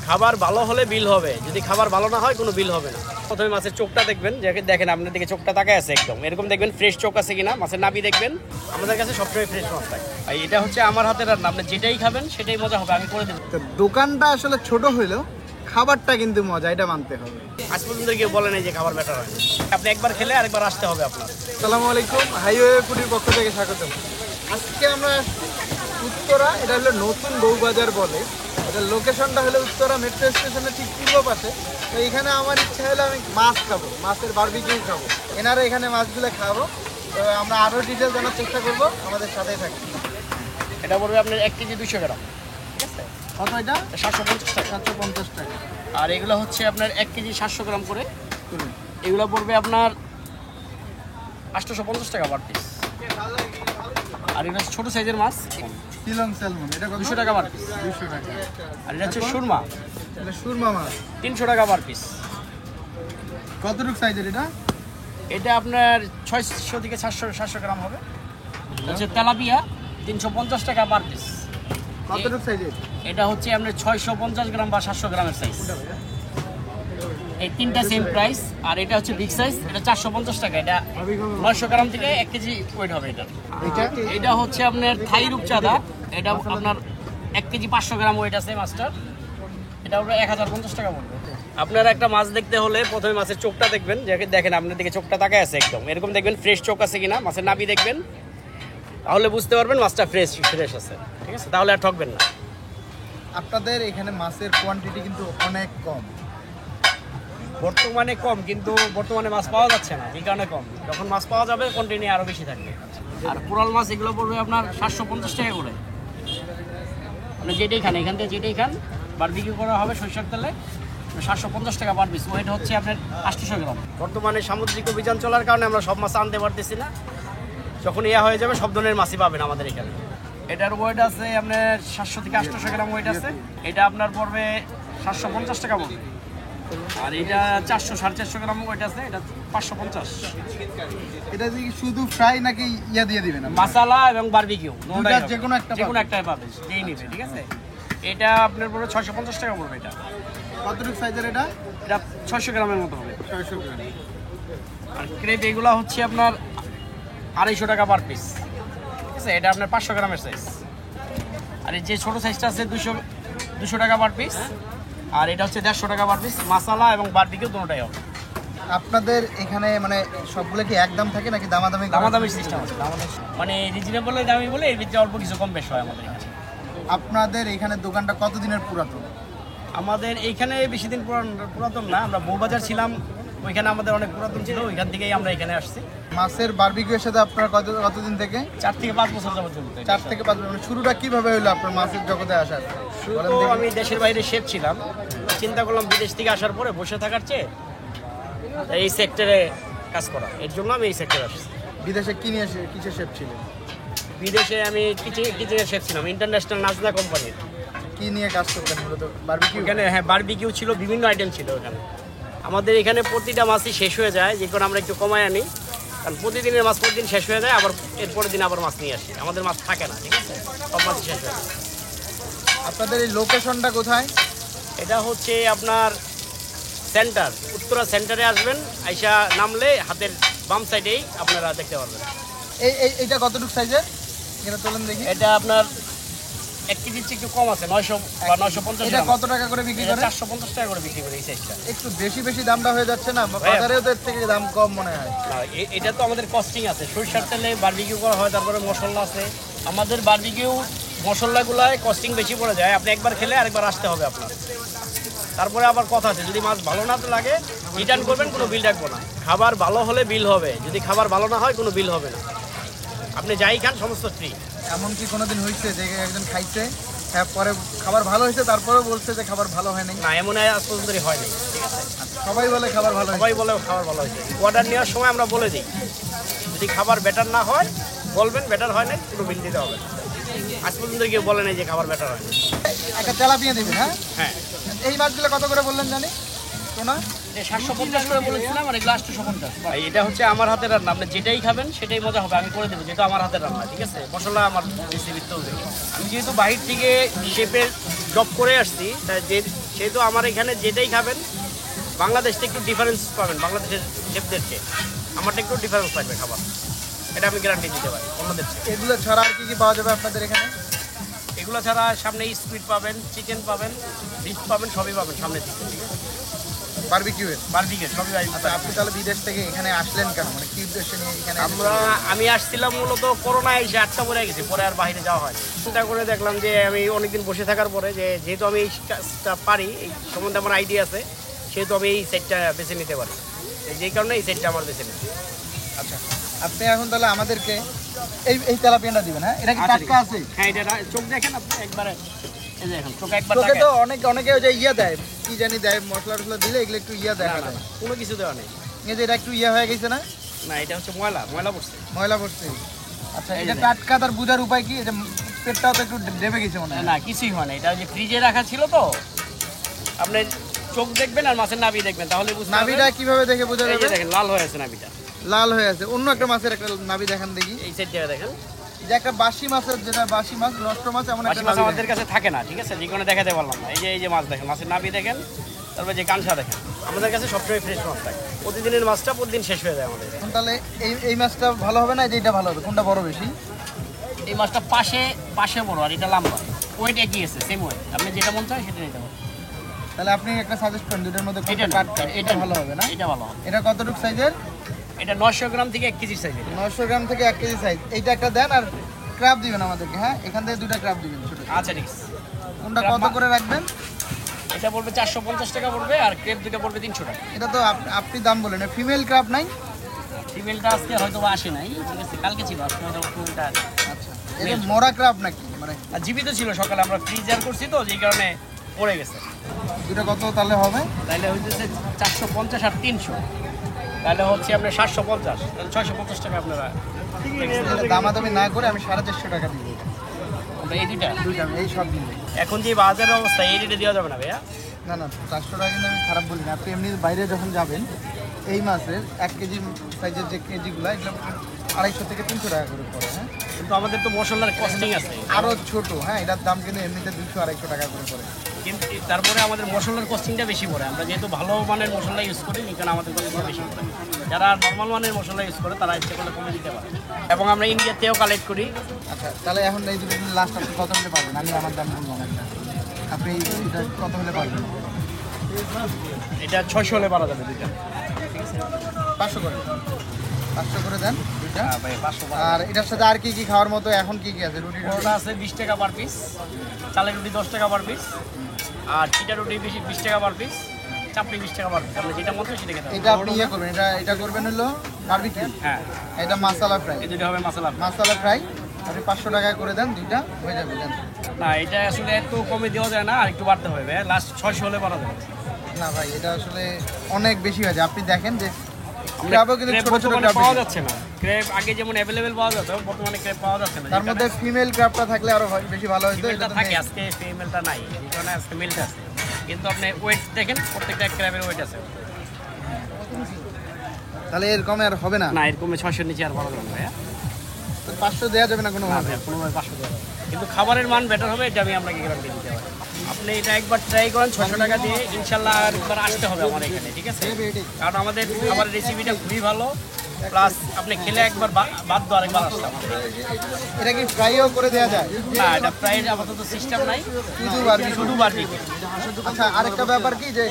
খাবার ভালো হলে বিল হবে, যদি খাবার ভালো না হয় কোনো বিল হবে না। প্রথমে মাছের চোখটা দেখবেন, দেখেন আপনার দিকে চোখটা তাকায় আছে একদম এরকম দেখবেন, ফ্রেশ চোখ আছে কিনা। মাছের নাভি দেখবেন, আমাদের কাছে সবসময় ফ্রেশ মাছ থাকে। আর এটা হচ্ছে আমার হাতের রান্না, আপনি যেটাই খাবেন সেটাই মজা হবে, আমি করে দেবো। দোকানটা আসলে ছোট হইলেও খাবারটা কিন্তু মজা, এটা মানতে হবে। আজ পর্যন্ত কেউ বলে নাই যে খাবার বেটার হয়, আপনি একবার খেলে আরেকবার আসতে হবে আপনার। আসসালামু আলাইকুম, হাইওয়ে ফুডির পক্ষ থেকে স্বাগতম। আজকে আমরা উত্তরা, এটা হলো নতুন বউবাজার বলে, এটা লোকেশনটা হলো উত্তরা মেট্রো স্টেশনের ঠিক পূর্ব পাশে। তো এখানে আমার ইচ্ছা হলো আমি মাছ খাবো, মাছের বারবিকিউ খাবো, এনারা এখানে মাছগুলো খাবো। তো আমরা আরও ডিটেল জানার চেষ্টা করবো, আমাদের সাথেই থাকি। এটা পড়বে আপনার 1 কেজি 200 গ্রাম, ঠিক আছে? কত এটা? 750 টাকা। 750 টাকা। আর এগুলো হচ্ছে আপনার 1 কেজি 700 গ্রাম করে, এগুলো পড়বে আপনার 850 টাকা পার পিস। আর এটা হচ্ছে ছোটো সাইজের মাছ, শিলং স্যালমন, এটা 200 টাকা পার পিস। 200 টাকা। আর এটা হচ্ছে সুরমা, এটা সুরমা মাছ 300 টাকা পার পিস। কতটুকু সাইজের এটা? এটা আপনার 600 থেকে 700 গ্রাম হবে। হচ্ছে তেলাপিয়া 350 টাকা পার পিস। কতটুকু সাইজের? এটা হচ্ছে আপনার 650 গ্রাম বা 700 গ্রামের সাইজ। এই তিনটা সেম প্রাইস। আর এটা হচ্ছে বিগ সাইজ, এটা 450 টাকা। এটা 900 গ্রাম থেকে 1 কেজি ওয়েট হবে এটা। এটা হচ্ছে আপনার থাই রূপচাঁদা, এটা আপনার 1 কেজি 500 গ্রাম ওয়েট আছে মাছটার। এটা ওটা 1050 টাকা পড়বে। আপনারা একটা মাছ দেখতে হলে প্রথমে মাছের চোখটা দেখবেন, দেখেন আপনার দিকে চোখটা তাকায় আছে একদম এরকম দেখবেন, ফ্রেশ চোখ আছে কিনা। মাছের নাভি দেখবেন, তাহলে বুঝতে পারবেন মাছটা ফ্রেশ আছে, ঠিক আছে? তাহলে আর ঠকবেন না। আপনাদের এখানে মাছের কোয়ান্টিটি কিন্তু অনেক কম। বর্তমানে কম, কিন্তু বর্তমানে মাছ পাওয়া যাচ্ছে না, এই কারণে কম। যখন মাছ পাওয়া যাবে কন্টিনিউ আরও বেশি থাকবে। আর কোরাল মাছ এগুলো পড়বে আপনার 750 টাকা করে। আপনি যেটাই খান, এখান থেকে যেটাই খান, বারবিকিউ করা হবে সরিষার তেলে, 750 টাকা পার পিস। ওয়েট হচ্ছে আপনার 800 গ্রাম। বর্তমানে সামুদ্রিক অভিযান চলার কারণে আমরা সব মাছ আনতে পারতেছি না। যখন ইয়া হয়ে যাবে সব ধরনের মাছই পাবেন আমাদের এখানে। এটার ওয়েট আছে আপনার 700 থেকে 800 গ্রাম ওয়েট আছে। এটা আপনার পড়বে 750 টাকা পড়বে। আর এটা 400 450 গ্রাম ওয়েট আছে, এটা 550। এটা কি শুধু ফ্রাই নাকি ইয়া দিয়ে দিবেন? মশলা এবং বারবিকিউ যে কোনো একটাই পাবে, যেই নিবে, ঠিক আছে? এটা আপনার পড়বে 650 টাকা পড়বে। এটা কতটুকু সাইজের? এটা 600 গ্রামের মতো হবে। 600 গ্রাম। আর ক্রেপ এগুলো হচ্ছে আপনার 250 টাকা পার পিস, ঠিক আছে? এটা আপনার 500 গ্রামের সাইজ। আর এই যে ছোটো সাইজটা আছে 200 টাকা পার পিস। আর এটা হচ্ছে 150 টাকা পার পিস। মশলা এবং বারবিকিউ দুটোটাই হবে। আপনাদের এখানে মানে সবগুলো কি একদম থাকে নাকি দামাদামি সিস্টেম আছে? মানে রিজনেবল দামি বলে এর ভিতরে অল্প কিছু কম বেশ হয় আমাদের এখানে। আপনাদের এখানে দোকানটা কতদিনের পুরাতন? আমাদের এইখানে বেশি দিন পুরাতন না, আমরা বউবাজার ছিলাম, ওইখানে আমাদের অনেক পুরাতন ছিল, ওইখান থেকেই আমরা এখানে আসছি। মাছের বারবিকিউর সাথে আপনার কতদিন থেকে? 4 থেকে 5 বছর যাবত চলতে। 4 থেকে 5 বছর। শুরুটা কিভাবে হলো আপনার মাছের জগতে আসার? আমি দেশের বাইরে শেফ ছিলাম, চিন্তা করলাম বিদেশ থেকে আসার পরে বসে থাকার চেয়ে এই সেক্টরে কাজ করা, এর জন্য আমি এই সেক্টরে আসছি। বিদেশে কি নিয়ে কিসের শেফ ছিলেন? বিদেশে আমি কিচেনের শেফ ছিলাম, ইন্টারন্যাশনাল নাজদা কোম্পানির। কি নিয়ে কাজ করতেন মূলত? বারবিকিউ? এখানে হ্যাঁ, বারবিকিউ ছিল, বিভিন্ন আইটেম ছিল এখানে। আমাদের এখানে প্রতিটা মাছই শেষ হয়ে যায়, যে কারণে আমরা একটু কমায় আনি, কারণ প্রতিদিনের মাছ প্রতিদিন শেষ হয়ে যায়, আবার এরপরের দিন আবার মাছ নিয়ে আসি। আমাদের মাছ থাকে না, ঠিক আছে? সব মাছই শেষ হয়ে যায়। আপনাদের এই লোকেশনটা কোথায়? এটা হচ্ছে আপনার সেন্টার, উত্তরা সেন্টারে আসবেন, আইসা নামলে হাতের বাম সাইডেই আপনারা দেখতে পারবেন। এইটা কতটুকু সাইজের? এটা তোলেন দেখি। এটা আপনার 1 কেজির চেয়ে একটু কম আছে, 900 বা 950। এটা কত টাকা করে বিক্রি করে? 450 টাকা করে বিক্রি করে এই সাইজটা। একটু বেশি দামটা হয়ে যাচ্ছে না? বাজারেও তো এর থেকে দাম কম মনে হয়। এটা তো আমাদের কস্টিং আছে, সরিষার তেলে বারবিকিউ করা হয়, তারপরে মশলা আছে। আমাদের বারবিকিউ মশলাগুলায় কস্টিং বেশি পড়ে যায়, আপনি একবার খেলে আরেকবার আসতে হবে আপনার। তারপরে আবার কথা আছে, যদি মাছ ভালো না লাগে রিটার্ন করবেন, কোনো বিল রাখবো না। খাবার ভালো হলে বিল হবে, যদি খাবার ভালো না হয় কোনো বিল হবে না। আপনি যাই খান সমস্ত ফ্রি। এমনকি কোনোদিন হয়েছে যে একজন খাইছে, হ্যাঁ, পরে খাবার ভালো হয়েছে, তারপরেও বলছে যে খাবার ভালো হয় নাই? না, এমন আজ পর্যন্ত হয়নি, ঠিক আছে? সবাই বলে খাবার ভালো, সবাই বলে খাবার ভালো হয়েছে। অর্ডার নেওয়ার সময় আমরা বলে দিই, যদি খাবার বেটার না হয় বলবেন, বেটার হয় নাই কোনো বিল দিতে হবে। আজ পর্যন্ত কেউ বলে নাই যে খাবার বেটার হয়। একটা তেলাপিয়া দেবেন? হ্যাঁ হ্যাঁ। এই মাছগুলো কত করে বললেন জানি? শোনা 750 করে বলেছিলাম, আর এগুলো 850। এটা হচ্ছে আমার হাতের রান্না, আপনি যেটাই খাবেন সেটাই মজা হবে, আমি করে দেবো, যেহেতু আমার হাতের রান্না, ঠিক আছে? মশলা আমার রেসিপির তো। আমি যেহেতু বাইরে থেকে শেফের জব করে আসছি, তাই সেহেতু আমার এখানে যেটাই খাবেন বাংলাদেশটা একটু ডিফারেন্স পাবেন, বাংলাদেশের শেফদেরকে আমারটা একটু ডিফারেন্স থাকবে খাবার, এটা আমি গ্যারান্টি দিতে পারি অন্যদের চেয়ে। এগুলো ছাড়া আর কি কি পাওয়া যাবে আপনাদের এখানে? এগুলো ছাড়া সামনে স্কুইড পাবেন, চিকেন পাবেন, ফিশ পাবেন, সবই পাবেন সামনে থেকে, ঠিক আছে? বারবিকিউয়ের বারবিকিউ সবই পাবেন। আচ্ছা, আপনি তাহলে বিদেশ থেকে এখানে আসলেন কেন, মানে কি উদ্দেশ্যে নিয়ে এখানে? আমি আসছিলাম মূলত করোনা এসে 8টা পরে গেছি, পরে আর বাইরে যাওয়া হয়। চিন্তা করে দেখলাম যে আমি অনেকদিন বসে থাকার পরে যে যেহেতু আমি এই কাজটা পারি, এই সম্বন্ধে আমার আইডিয়া আছে, সেহেতু আমি এই সেটটা বেছে নিতে পারি, যেই কারণে এই সেটটা আমার বেছে নিতে। আচ্ছা, আপনি এখন তাহলে আমাদেরকে এই তেলাপিয়াটা দিবেন। হ্যাঁ, এটা কি টাটকা আছে? হ্যাঁ, এটা চোখ দেখেন আপনি একবারে, এই দেখেন চোখ একবার তোকে দেখেন। তো অনেকে ওই যে ইয়া দেয়, কি জানি দেয়, মশলা টসলা দিলে এগুলো একটু ইয়া দেখা যায়। কোনো কিছু দেওয়া নেই। এই যে এটা একটু ইয়া হয়ে গেছে না? না, এটা হচ্ছে ময়লা পড়ছে। ময়লা পড়ছে। আচ্ছা, এই এটা যে টাটকা তার বোঝার উপায় কি? এটা পেটটাও তো একটু ডেবে গেছে মনে হয়। না, কিছুই হয় না, এটা ওই যে ফ্রিজে রাখা ছিল তো, আপনি চোখ দেখবেন আর মাছের নাভি দেখবেন, তাহলে বুঝতে পারবেন। নাভিটা কিভাবে দেখে বোঝা এই যে যাবে? দেখেন লাল হয়ে আছে নাভিটা, লাল হয়ে আছে। অন্য একটা মাছের একটা নাভি দেখান দেখি। এই সাইডটা দেখেন। যে একটা বাসি মাছের, যেটা বাসি মাছ, নষ্ট মাছ, এমন মাছ একটা মাছ নাভি আমাদের কাছে থাকে না, ঠিক আছে? যে কোনো দেখাতে পারলাম না। এই যে মাছ দেখেন, মাছের নাভি দেখেন, তারপর যে কাঁচা দেখেন। আমাদের কাছে সবসময় ফ্রেশ মাছ থাকে, প্রতিদিনের মাছটা প্রতিদিন শেষ হয়ে যায় আমাদের। এখন তাহলে এই মাছটা ভালো হবে না যেটা ভালো হবে? কোনটা বড় বেশি? এই মাছটা পাশে বড় আর এটা লম্বা, ওয়েট একই আছে, সেম ওয়েট। আপনি যেটা মন চায় সেটা নিতে পারেন। তাহলে আপনি একটা সাজেস্ট করেন, দুটোর মধ্যে এটা কোনটা টাটকা? এটা ভালো হবে না? এটা ভালো হবে। এটা কতটুকু সাইজের? এটা 900 গ্রাম থেকে 1 কেজি সাইজের। 900 গ্রাম থেকে 1 কেজি সাইজ। এইটা একটা দেন, আর ক্র্যাব দিবেন আমাদেরকে। হ্যাঁ, এখান থেকে দুটো ক্র্যাব দিবেন ছোট। আচ্ছা, ঠিক আছে। কোনটা কত করে রাখবেন? এটা পড়বে 450 টাকা পড়বে, আর ক্রেপ দুটো পড়বে 300 টাকা। এটা তো আপনি দাম বলেন। ফিমেল ক্র্যাব নাই? ফিমেলটা আজকে হয়তো বা আসে নাই, ঠিক আছে? কালকে ছিল, আজকে হয়তো ফিমেলটা। আচ্ছা, এটা মোরা ক্র্যাব নাকি? মানে আর জীবিত ছিল, সকালে আমরা ফ্রিজার করছি তো, যেই কারণে পড়ে গেছে। দুটো কত তাহলে হবে? তাহলে হইতেছে 450 আর 300, তাহলে হচ্ছে আপনার 750, তাহলে 650 টাকা আপনারা। তাহলে দামাদামি না করে আমি 450 টাকা দিব। আমরা এই দুইটা এই সব দিন। এখন যে বাজারের অবস্থা, এই রেটে দেওয়া যাবে না ভাইয়া। না 400 টাকা কিন্তু আমি খারাপ বলি না। আপনি এমনি বাইরে যখন যাবেন, এই মাছের 1 কেজি সাইজের যে কেজিগুলো, এগুলো 250 থেকে 300 টাকা করে পড়ে। হ্যাঁ, কিন্তু আমাদের তো মশলার কস্টিং আছে আরও ছোট। হ্যাঁ, এটার দাম কিন্তু এমনিতে 200-250 টাকা করে পড়ে। কিন্তু তারপরে আমাদের মশলার কস্টিংটা বেশি পড়ে। আমরা যেহেতু ভালো মানের মশলা ইউজ করি, এখানে আমাদের কস্টিংটা বেশি পড়ে। যারা নর্মাল মানের মশলা ইউজ করে তারা ইচ্ছে করলে কমে দিতে পারে। এবং আমরা ইন্ডিয়াতেও কালেক্ট করি। আচ্ছা, তাহলে এখন এই দুটো লাস্ট আপনি কত হলে পারবেন? আমি আমার দাম বলবো না। আপনি এটা কত হলে পারবেন? এটা 600 হলে পারা যাবে দুইটা। 500 করে। 500 করে দেন দুইটা। হ্যাঁ ভাই, 500। আর এটার সাথে আর কি কি খাওয়ার মতো এখন কি কি আছে? রুটি পরোটা আছে 20 টাকা পার পিস, চালের রুটি 10 টাকা পার পিস, আর চিটা রুটি 20 টাকা পার পিস, চাপড়ি 20 টাকা পার পিস। আপনি যেটা মন চায় সেটা খেতে এটা আপনি ইয়ে করবেন, এটা করবেন হলো বারবিকিউ। হ্যাঁ, এটা মাসালা ফ্রাই। এই দুটো হবে মশলা। মাসালা ফ্রাই আপনি 500 টাকা করে দেন, দুইটা হয়ে যাবে। দেন। না, এটা আসলে একটু কমে দেওয়া যায় না, আর একটু বাড়তে হবে। লাস্ট 600 হলে পারা যাবে। না ভাই, এটা আসলে অনেক বেশি হয়ে যায়। আপনি দেখেন যে ক্র্যাবও কিন্তু ক্রেপ ছোট ছোট বর্তমানে ক্র্যাব পাওয়া যাচ্ছে না। ক্রেপ আগে যেমন অ্যাভেলেবেল পাওয়া যেত, বর্তমানে ক্রেপ পাওয়া যাচ্ছে না। তার মধ্যে ফিমেল ক্র্যাবটা থাকলে আরো বেশি ভালো হতো। ফিমেলটা এটা তো থাকে, নেই। আজকে ফিমেলটা নাই, এই কারণে আজকে মেলটা আছে। কিন্তু আপনি ওয়েট দেখেন, প্রত্যেকটা ক্র্যাবের ওয়েট আছে। তাহলে এরকম আর হবে না। না, এরকমে 600 নিচে আর পাওয়া যাবে না ভাইয়া। 500 দেওয়া যাবে না কোনো না ভাবে? ভাইয়া, কোনোভাবে 500 দেওয়া যাবে না। কিন্তু খাবারের মান বেটার হবে, এটা আমি আপনাকে গ্যারান্টি দিতে পারি। আপনি এটা একবার ট্রাই করেন 600 টাকা দিয়ে, ইনশাল্লাহ আর একবার আসতে হবে আমার এখানে, ঠিক আছে? কারণ আমাদের খাবারের রেসিপিটা খুবই ভালো, প্লাস আপনি খেলে একবার বাধ্য আরেকবার আসতে হবে। এটা কি ফ্রাইও করে দেওয়া যায়? না, এটা প্রাইস আপাতত সিস্টেম নাই, শুধু বারবিকিউ। শুধু বারবিকিউ। আচ্ছা, আরেকটা ব্যাপার কি যে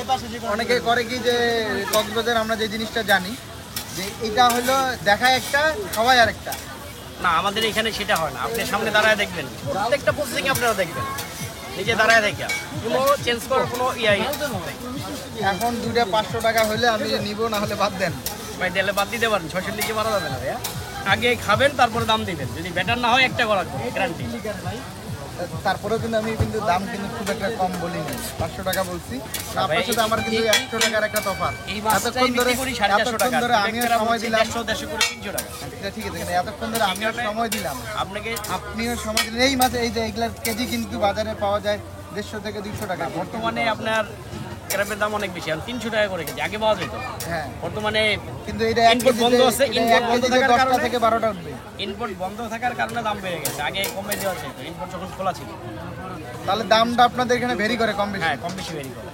অনেকে করে কি যে কক্সবাজার আমরা যে জিনিসটা জানি যে এটা হলো দেখায় একটা, খাওয়ায় আরেকটা। না, আমাদের এখানে সেটা হয় না। আপনি সামনে দাঁড়ায় দেখবেন, প্রত্যেকটা প্রসেসিং আপনারা দেখবেন, নিজে দাঁড়ায় দেখে কোনো চেঞ্জ করার কোনো ইয়াই নেই। এখন দুইটা 500 টাকা হলে আমি নিব, না হলে বাদ দেন। ভাই দিলে বাদ দিতে পারেন, 600 নিচে মারা যাবে না ভাইয়া। আগে খাবেন, তারপরে দাম দিবেন। যদি বেটার না হয় একটা করার গ্যারান্টি। তারপরেও কিন্তু আমি কিন্তু দাম কিন্তু খুব একটা কম বলিনি, 500 টাকা বলছি। আপনার সাথে আমার কিন্তু 100 টাকার একটা তফাৎ। এই মাছটাই বিক্রি করি 450 টাকা। আমিও সময় দিলাম। 150 করে 300 টাকা। এটা ঠিক আছে, এতক্ষণ ধরে আমিও সময় দিলাম, আপনাকে আপনিও সময় দিলেন। এই মাছ, এই যে এগুলার কেজি কিন্তু বাজারে পাওয়া যায় 150 থেকে 200 টাকা। বর্তমানে আপনার ক্র্যাবের দাম অনেক বেশি, এখন 300 টাকা করে কেজি। আগে পাওয়া যেত, হ্যাঁ। বর্তমানে কিন্তু এটা ইনপুট বন্ধ আছে, ইনপুট বন্ধ থাকার 10টা কারণে, থেকে 12টা উঠবে। ইনপুট বন্ধ থাকার কারণে দাম বেড়ে গেছে। আগে কমে দেওয়া ছিল, ইনপুট যখন খোলা ছিল। তাহলে দামটা আপনাদের এখানে ভেরি করে কম বেশি? হ্যাঁ, কম বেশি বেরি করে।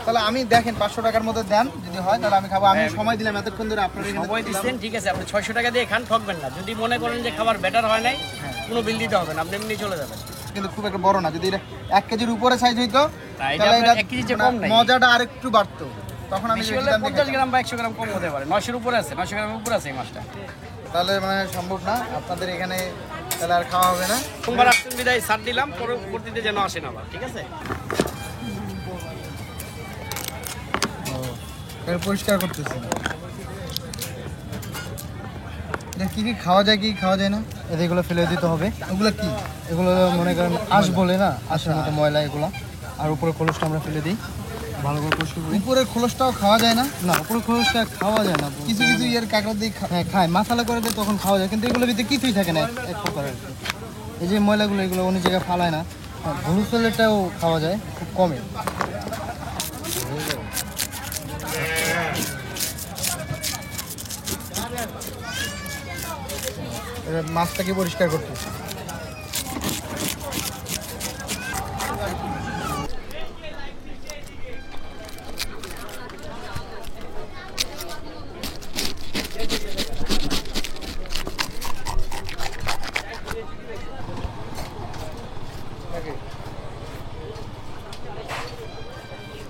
তাহলে আমি দেখেন 500 টাকার মধ্যে দেন, যদি হয় তাহলে আমি খাবো। আমি সময় দিলাম এতক্ষণ ধরে আপনার এখানে সময় দিচ্ছেন, ঠিক আছে, আপনি 600 টাকা দিয়ে খান, ঠকবেন না। যদি মনে করেন যে খাবার বেটার হয় নাই, কোনো বিল দিতে হবে না, আপনি এমনি চলে যাবেন। কিন্তু খুব একটা বড় না, যদি এটা 1 কেজির উপরে সাইজ হইতো এটা তাহলে এটা 1 কেজির চেয়ে কম নাই। মজাটা আরেকটু বাড়তো, তখন আমি বেশি হলে 50 গ্রাম বা 100 গ্রাম কম হতে পারে। 900 উপরে আছে, 900 গ্রামের উপরে আছে এই মাছটা। তাহলে মানে সম্ভব না আপনাদের এখানে, তাহলে আর খাওয়া হবে না। সোমবার আসছেন বিদায় ছাড় দিলাম, পরবর্তীতে যেন আসেন আবার, ঠিক আছে? এটা পরিষ্কার করতেছি। এটা কি কি খাওয়া যায়, কি খাওয়া যায় না? এগুলো ফেলে দিতে হবে। ওগুলো কি? এগুলো মনে করেন আঁশ বলে না, আঁশের মতো ময়লা এগুলো। আর উপরে খোলসটা আমরা ফেলে দিই, ভালো করে পরিষ্কার করি। উপরের খোলসটাও খাওয়া যায় না? না, উপরে খোলসটা খাওয়া যায় না। কিছু কিছু ইয়ের কাঁকড়া দিয়ে হ্যাঁ খায়, মশলা করে দিয়ে তখন খাওয়া যায়, কিন্তু এগুলোর ভিতরে কিছুই থাকে না এক প্রকার আর কি। এই যে ময়লাগুলো এগুলো অন্য জায়গায় ফালায় না। হলুদ তেলটাও খাওয়া যায় খুব কমে। মাছটাকে পরিষ্কার করতেছি।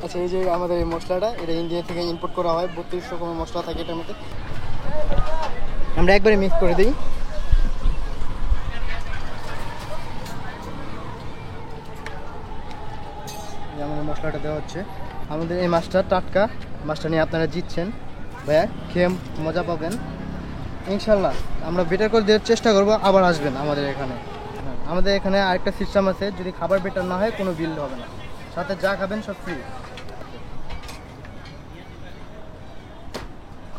আচ্ছা, এই যে আমাদের এই মশলাটা, এটা ইন্ডিয়া থেকে ইম্পোর্ট করা হয়। 32 রকমের মশলা থাকে এটার মধ্যে। আমরা একবারে মিক্স করে দিই। আমাদের মশলাটা দেওয়া হচ্ছে। আমাদের এই মাছটা টাটকা, মাছটা নিয়ে আপনারা জিতছেন ভাইয়া, খেয়ে মজা পাবেন ইনশাল্লাহ। আমরা বেটার করে দেওয়ার চেষ্টা করব, আবার আসবেন আমাদের এখানে। আমাদের এখানে আরেকটা সিস্টেম আছে, যদি খাবার বেটার না হয় কোনো বিল হবে না, সাথে যা খাবেন সব ফ্রি।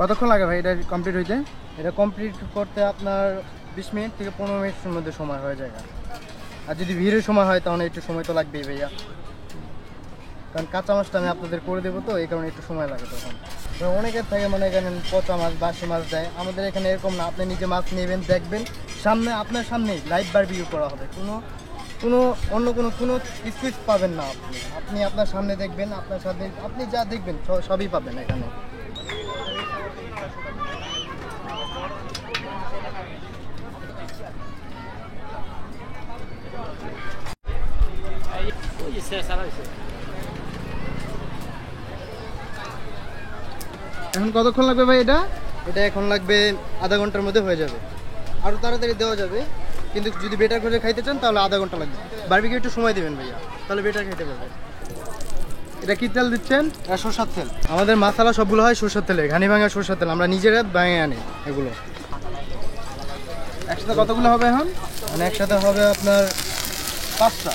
কতক্ষণ লাগে ভাই এটা কমপ্লিট হইতে? এটা কমপ্লিট করতে আপনার 20 মিনিট থেকে 15 মিনিটের মধ্যে সময় হয়ে যায়। আর যদি ভিড়ের সময় হয় তাহলে একটু সময় তো লাগবেই ভাইয়া, কারণ কাঁচা মাছটা আমি আপনাদের করে দেবো, তো এই কারণে একটু সময় লাগে তখন। তো অনেকের থাকে মনে করেন পচা মাছ, বাসি মাছ দেয়, আমাদের এখানে এরকম না। আপনি নিজে মাছ নেবেন, দেখবেন, সামনে আপনার সামনেই লাইভ বারবিকিউ করা হবে। অন্য কোনো স্কুইজ পাবেন না আপনি। আপনি আপনার সামনে দেখবেন, আপনার সাথে আপনি যা দেখবেন সবই পাবেন এখানে। এখন কতক্ষণ লাগবে ভাই এটা? এটা এখন লাগবে আধা ঘন্টার মধ্যে হয়ে যাবে। আরও তাড়াতাড়ি দেওয়া যাবে, কিন্তু যদি বেটার করে খাইতে চান তাহলে আধা ঘন্টা লাগবে। বারবিকিউ একটু সময় দেবেন ভাইয়া, তাহলে বেটার খাইতে পারবে। এটা কি তেল দিচ্ছেন? এটা সরষের তেল। আমাদের মশলা সবগুলো হয় সরষের তেলে, ঘানি ভাঙা সরষের তেল, আমরা নিজেরা ভাঙে আনি এগুলো। একসাথে কতগুলো হবে এখন? মানে একসাথে হবে আপনার 5টা।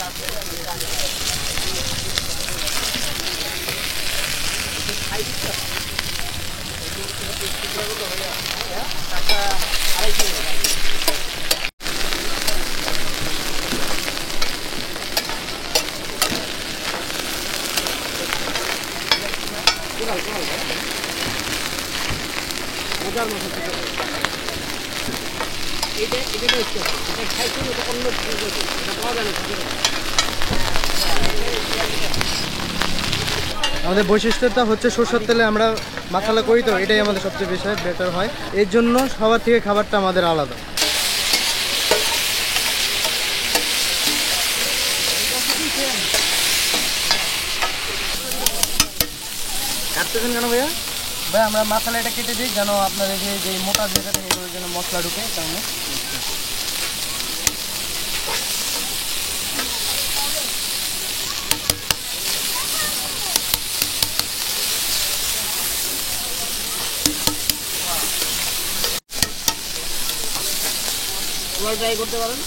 আমাদের বৈশিষ্ট্যটা হচ্ছে সরষের তেলে আমরা মশলা করি, তো এটাই আমাদের সবচেয়ে বেশি বেটার হয়। এর জন্য সবার থেকে খাবারটা আমাদের আলাদা। কাটতেছেন কেন ভাইয়া? ভাই আমরা মশলা এটা কেটে দিই যেন আপনার এই যে মোটা জায়গাটা এগুলোর জন্য মশলা ঢুকে, কারণে। ট্রাই করতে পারেন।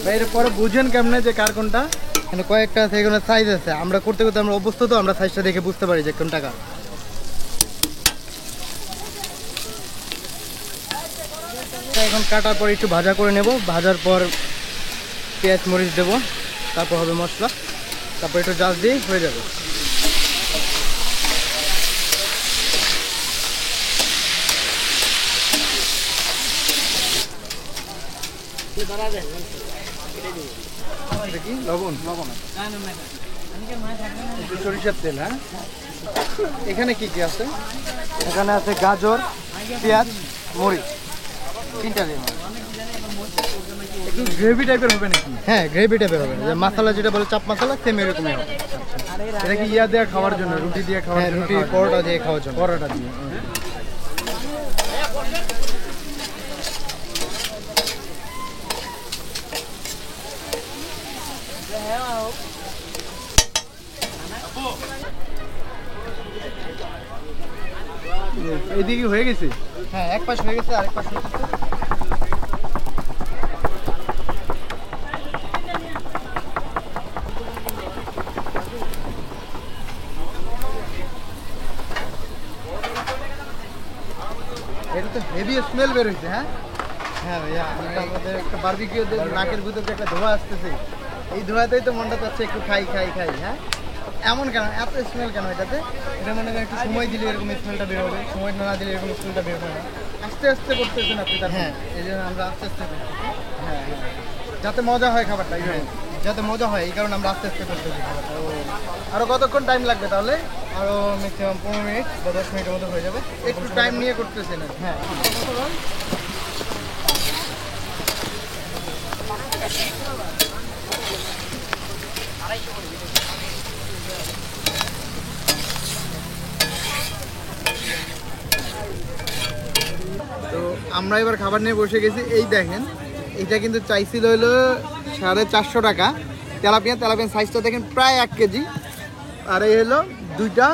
ভাই এর পরে বুঝেন কেমনে যে কার কোনটা? মানে কয়েকটা সেগুলো সাইজ আছে, আমরা করতে করতে আমরা অভ্যস্ত, তো আমরা সাইজটা দেখে বুঝতে পারি যে কোনটা কার। এখন কাটার পর একটু ভাজা করে নেব, ভাজার পর পেঁয়াজ মরিচ দেবো, তারপর হবে মশলা, তারপর একটু জাল দিয়ে হয়ে যাবে। দেখি লবণ একটু সরিষার তেল। হ্যাঁ, এখানে কি কি আছে? এখানে আছে গাজর, পেঁয়াজ, মরিচ, তিনটা দিয়ে মাছ। একটু গ্রেভি টাইপের হবে নাকি? হ্যাঁ, গ্রেভি টাইপের হবে, যে মশলা যেটা বলে চাপ মশলা, সেম এরকমই হবে। এটা কি ইয়া দিয়ে খাওয়ার জন্য, রুটি দিয়ে খাওয়ার হ্যাঁ, জন্য? রুটি পরোটা দিয়ে খাওয়ার জন্য। পরোটা দিয়ে। এইদিকে হয়ে গেছে। হ্যাঁ, এক পাশ হয়ে গেছে, আরেক পাশ হয়ে গেছে। এটা তো হেভি স্মেল বের হয়েছে। হ্যাঁ, হ্যাঁ ভাইয়া, আমাদের একটা বারবিকিউ নাকের ভিতর থেকে একটা ধোঁয়া আসতেছে। এই ধোঁয়াতেই তো মনটা চাচ্ছে একটু খাই খাই খাই। হ্যাঁ, এমন কেন, এত স্মেল কেন এটাতে? এটা মনে করেন একটু সময় দিলে এরকম স্মেলটা বের হবে, সময় না দিলে এরকম স্মেলটা বের হবে না। আস্তে আস্তে করতেছেন আপনি তার? হ্যাঁ, এই জন্য আমরা আস্তে আস্তে করতেছি। হ্যাঁ হ্যাঁ, যাতে মজা হয় খাবারটা। হ্যাঁ, যাতে মজা হয় এই কারণে আমরা আস্তে আস্তে করতেছি খাবারটা। আরো কতক্ষণ টাইম লাগবে তাহলে? আরও ম্যাক্সিমাম 15 মিনিট বা 10 মিনিটের মধ্যে হয়ে যাবে। একটু টাইম নিয়ে করতেছেন আর কি। হ্যাঁ, তো আমরা এবার খাবার নিয়ে বসে গেছি। এই দেখেন, এটা কিন্তু চাইছিল হলো 450 টাকা। তেলাপিয়া সাইজটা দেখেন প্রায় 1 কেজি। আর এই হলো 2টা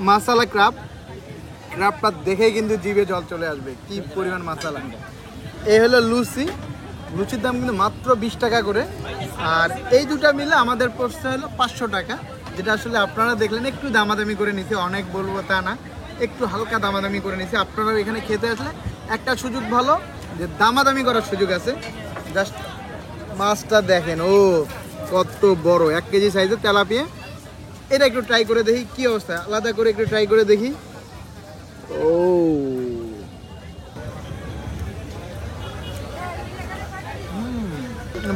মাসালা ক্রাবটা দেখেই কিন্তু জিভে জল চলে আসবে, কি পরিমাণ মাসালা। এই হলো লুচির দাম কিন্তু মাত্র 20 টাকা করে। আর এই দুটা মিলে আমাদের পড়ছে হলো 500 টাকা, যেটা আসলে আপনারা দেখলেন একটু দামাদামি করে নিছে, অনেক বলবো তা না, একটু হালকা দামাদামি করে নিছে। আপনারা এখানে খেতে আসলে একটা সুযোগ ভালো, যে দামাদামি করার সুযোগ আছে। জাস্ট মাছটা দেখেন, ও কত বড়, 1 কেজি সাইজের তেলাপিয়া। এটা একটু ট্রাই করে দেখি কি অবস্থা, আলাদা করে একটু ট্রাই করে দেখি। ও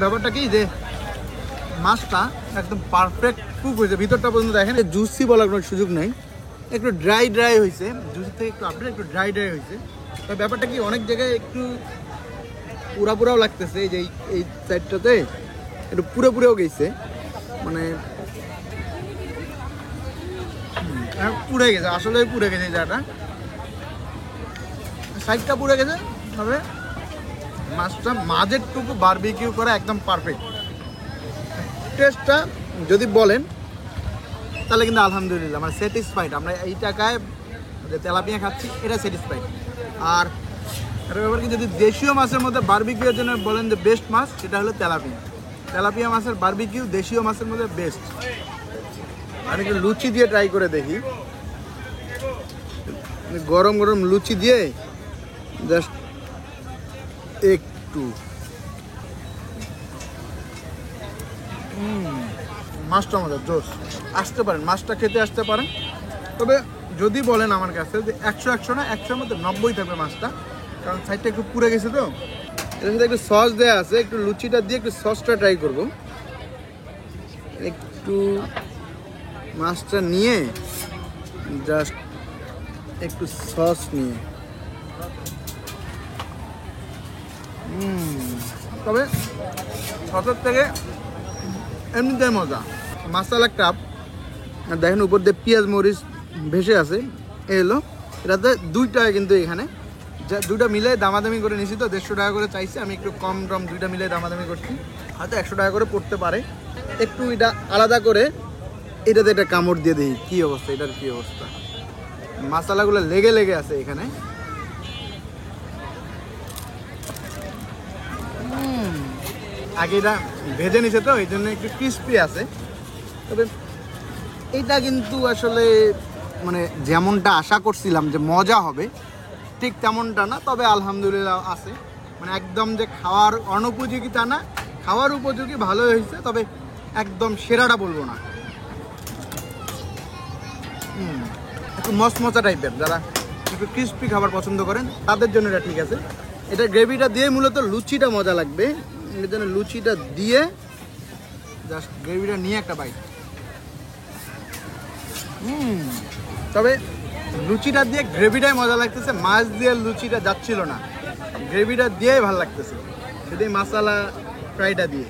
ব্যাপারটা কি, যে মাছটা একদম পারফেক্ট কুক হয়েছে, ভিতরটা পর্যন্ত দেখেন। জুসি বলার কোনো সুযোগ নেই, একটু ড্রাই হয়েছে, জুসি থেকে একটু আপডেট একটু ড্রাই হয়েছে। তো ব্যাপারটা কি, অনেক জায়গায় একটু পুরাও লাগতেছে, এই যে এই সাইডটাতে একটু পুরেও গেছে, মানে পুড়ে গেছে, আসলে পুড়ে গেছে এই জায়গাটা, সাইডটা পুড়ে গেছে। তবে মাছটা মাঝেরটুকু বারবিকিউ করা একদম পারফেক্ট। টেস্টটা যদি বলেন তাহলে কিন্তু আলহামদুলিল্লাহ আমরা স্যাটিসফাইড। আমরা এই টাকায় যে তেলাপিয়া খাচ্ছি এটা স্যাটিসফাইড। আর এটার ব্যাপার কি, যদি দেশীয় মাছের মধ্যে বারবিকিউর জন্য বলেন যে বেস্ট মাছ, সেটা হলো তেলাপিয়া মাছের বারবিকিউ দেশীয় মাছের মধ্যে বেস্ট। আমি একটু লুচি দিয়ে ট্রাই করে দেখি, গরম লুচি দিয়ে জাস্ট একটু। মাছটা আমাদের জোস, আসতে পারেন, মাছটা খেতে আসতে পারেন। তবে যদি বলেন আমার কাছে যে 100 না, 100-এর মধ্যে 90 থাকবে মাছটা, কারণ সাইডটা একটু পুড়ে গেছে। তো এর সাথে একটু সস দেওয়া আছে, একটু লুচিটা দিয়ে একটু সসটা ট্রাই করব। একটু মাছটা নিয়ে জাস্ট একটু সস নিয়ে, তবে সসের থেকে এমনিতে মজা। মাসালা ক্রাব দেখেন, উপর দিয়ে পেঁয়াজ মরিচ ভেসে আছে। এ হলো এটাতে 2 টাকা, কিন্তু এখানে দুটা মিলে দামাদামি করে নিছি, তো 150 টাকা করে চাইছি। আমি একটু কম দুইটা মিলে দামাদামি করছি, হয়তো 100 টাকা করে পড়তে পারে। একটু এটা আলাদা করে এটাতে একটা কামড় দিয়ে দিই, কি অবস্থা, এটার কি অবস্থা। মশলাগুলো লেগে আছে এখানে। আগে এটা ভেজে নিছে, তো এই জন্য একটু ক্রিস্পি আছে। তবে এটা কিন্তু আসলে মানে যেমনটা আশা করছিলাম যে মজা হবে, ঠিক তেমনটা না। তবে আলহামদুলিল্লাহ আছে, মানে একদম যে খাওয়ার অনুপযোগী তা না, খাওয়ার উপযোগী, ভালো হয়েছে। তবে একদম সেরাটা বলবো না, একটু মচমচা টাইপের, যারা একটু ক্রিস্পি খাবার পছন্দ করেন তাদের জন্য এটা ঠিক আছে। এটা গ্রেভিটা দিয়ে মূলত লুচিটা মজা লাগবে, এর জন্য লুচিটা দিয়ে জাস্ট গ্রেভিটা নিয়ে একটা বাইট। তবে লুচিটা দিয়ে গ্রেভিটাই মজা লাগতেছে, মাছ দিয়ে লুচিটা যাচ্ছিল না, গ্রেভিটা দিয়েই ভালো লাগতেছে, যদি মশলা ফ্রাইটা দিয়ে।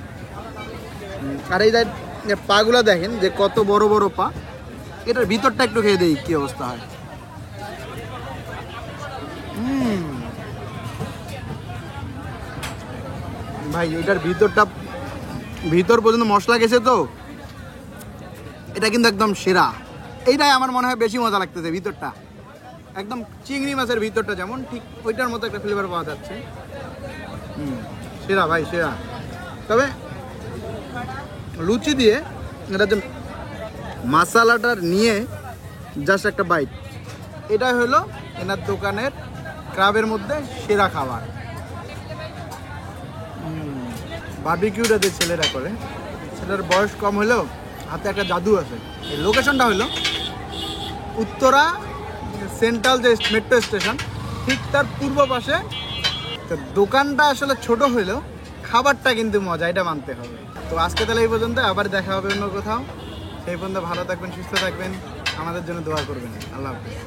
আর এই যে পাগুলা দেখেন যে কত বড় বড় পা, এটার ভিতরটা একটু খেয়ে দেই কি অবস্থা হয়। ভাই এটার ভিতর পর্যন্ত মশলা গেছে তো, এটা কিন্তু একদম সেরা। এইটাই আমার মনে হয় বেশি মজা লাগতেছে, ভিতরটা একদম চিংড়ি মাছের ভিতরটা যেমন ঠিক ওইটার মতো একটা ফ্লেভার পাওয়া যাচ্ছে। সেরা ভাই সেরা। তবে লুচি দিয়ে এটা যে মশলাটার নিয়ে জাস্ট একটা বাইট, এটা হলো এনার দোকানের ক্রাবের মধ্যে সেরা খাবার। বারবিকিউটা যে ছেলেরা করে, ছেলের বয়স কম হলেও হাতে একটা জাদু আছে। এই লোকেশনটা হলো উত্তরা সেন্ট্রাল যে মেট্রো স্টেশন, ঠিক তার পূর্ব পাশে। তো দোকানটা আসলে ছোট হলেও খাবারটা কিন্তু মজা, এটা মানতে হবে। তো আজকে তাহলে এই পর্যন্ত, আবার দেখা হবে অন্য কোথাও। সেই পর্যন্ত ভালো থাকবেন, সুস্থ থাকবেন, আমাদের জন্য দোয়া করবেন। আল্লাহ হাফেজ।